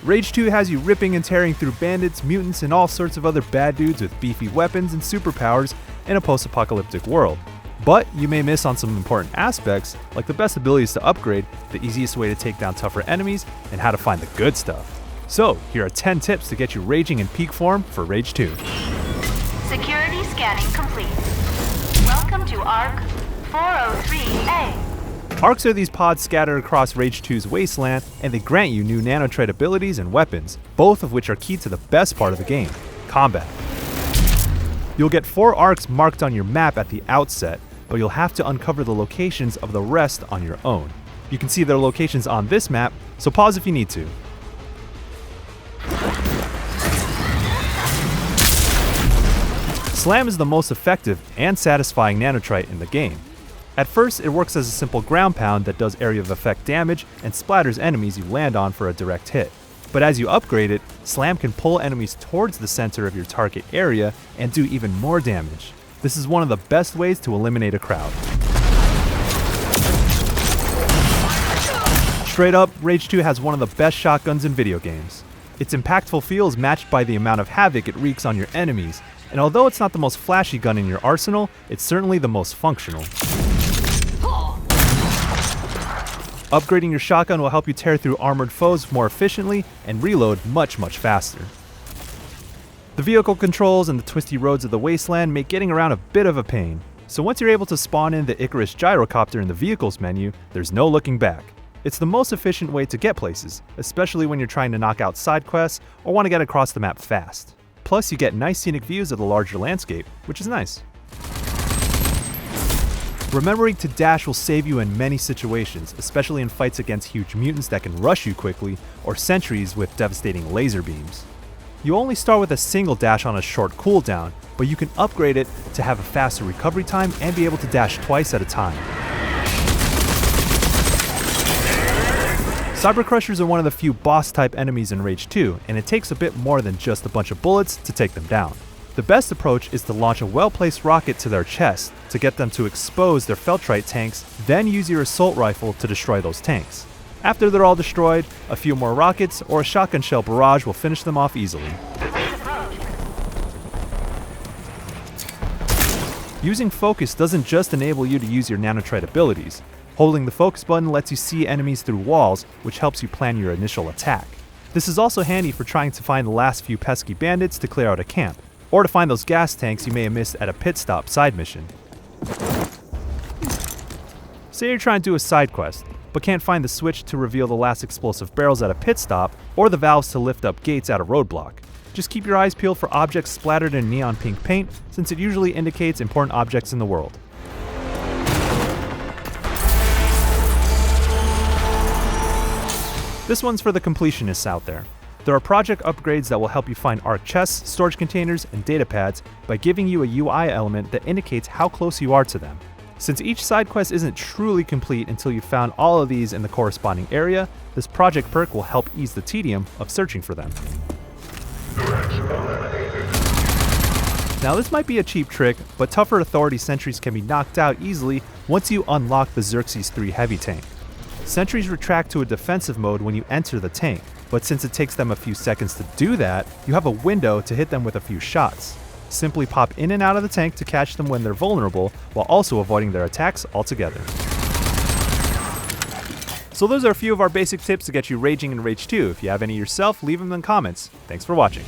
Rage 2 has you ripping and tearing through bandits, mutants, and all sorts of other bad dudes with beefy weapons and superpowers in a post-apocalyptic world. But you may miss on some important aspects, like the best abilities to upgrade, the easiest way to take down tougher enemies, and how to find the good stuff. So, here are 10 tips to get you raging in peak form for Rage 2. Security scanning complete. Welcome to Ark 403A. Arks are these pods scattered across Rage 2's wasteland, and they grant you new nanotread abilities and weapons, both of which are key to the best part of the game, combat. You'll get 4 Arks marked on your map at the outset, but you'll have to uncover the locations of the rest on your own. You can see their locations on this map, so pause if you need to. Slam is the most effective and satisfying nanotrite in the game. At first, it works as a simple ground pound that does area of effect damage and splatters enemies you land on for a direct hit. But as you upgrade it, Slam can pull enemies towards the center of your target area and do even more damage. This is one of the best ways to eliminate a crowd. Straight up, Rage 2 has one of the best shotguns in video games. Its impactful feel is matched by the amount of havoc it wreaks on your enemies, and although it's not the most flashy gun in your arsenal, it's certainly the most functional. Upgrading your shotgun will help you tear through armored foes more efficiently and reload much faster. The vehicle controls and the twisty roads of the wasteland make getting around a bit of a pain, so once you're able to spawn in the Icarus Gyrocopter in the vehicles menu, there's no looking back. It's the most efficient way to get places, especially when you're trying to knock out side quests or want to get across the map fast. Plus, you get nice scenic views of the larger landscape, which is nice. Remembering to dash will save you in many situations, especially in fights against huge mutants that can rush you quickly, or sentries with devastating laser beams. You only start with a single dash on a short cooldown, but you can upgrade it to have a faster recovery time and be able to dash twice at a time. Cyber Crushers are one of the few boss-type enemies in Rage 2, and it takes a bit more than just a bunch of bullets to take them down. The best approach is to launch a well-placed rocket to their chest to get them to expose their Feltrite tanks, then use your assault rifle to destroy those tanks. After they're all destroyed, a few more rockets or a shotgun shell barrage will finish them off easily. Using focus doesn't just enable you to use your nanotrite abilities. Holding the focus button lets you see enemies through walls, which helps you plan your initial attack. This is also handy for trying to find the last few pesky bandits to clear out a camp, or to find those gas tanks you may have missed at a pit stop side mission. Say you're trying to do a side quest, but can't find the switch to reveal the last explosive barrels at a pit stop, or the valves to lift up gates at a roadblock. Just keep your eyes peeled for objects splattered in neon pink paint, since it usually indicates important objects in the world. This one's for the completionists out there. There are project upgrades that will help you find Ark chests, storage containers, and data pads by giving you a UI element that indicates how close you are to them. Since each side quest isn't truly complete until you've found all of these in the corresponding area, this project perk will help ease the tedium of searching for them. Now this might be a cheap trick, but tougher Authority sentries can be knocked out easily once you unlock the Xerxes 3 heavy tank. Sentries retract to a defensive mode when you enter the tank, but since it takes them a few seconds to do that, you have a window to hit them with a few shots. Simply pop in and out of the tank to catch them when they're vulnerable, while also avoiding their attacks altogether. So those are a few of our basic tips to get you raging in Rage 2. If you have any yourself, leave them in the comments. Thanks for watching.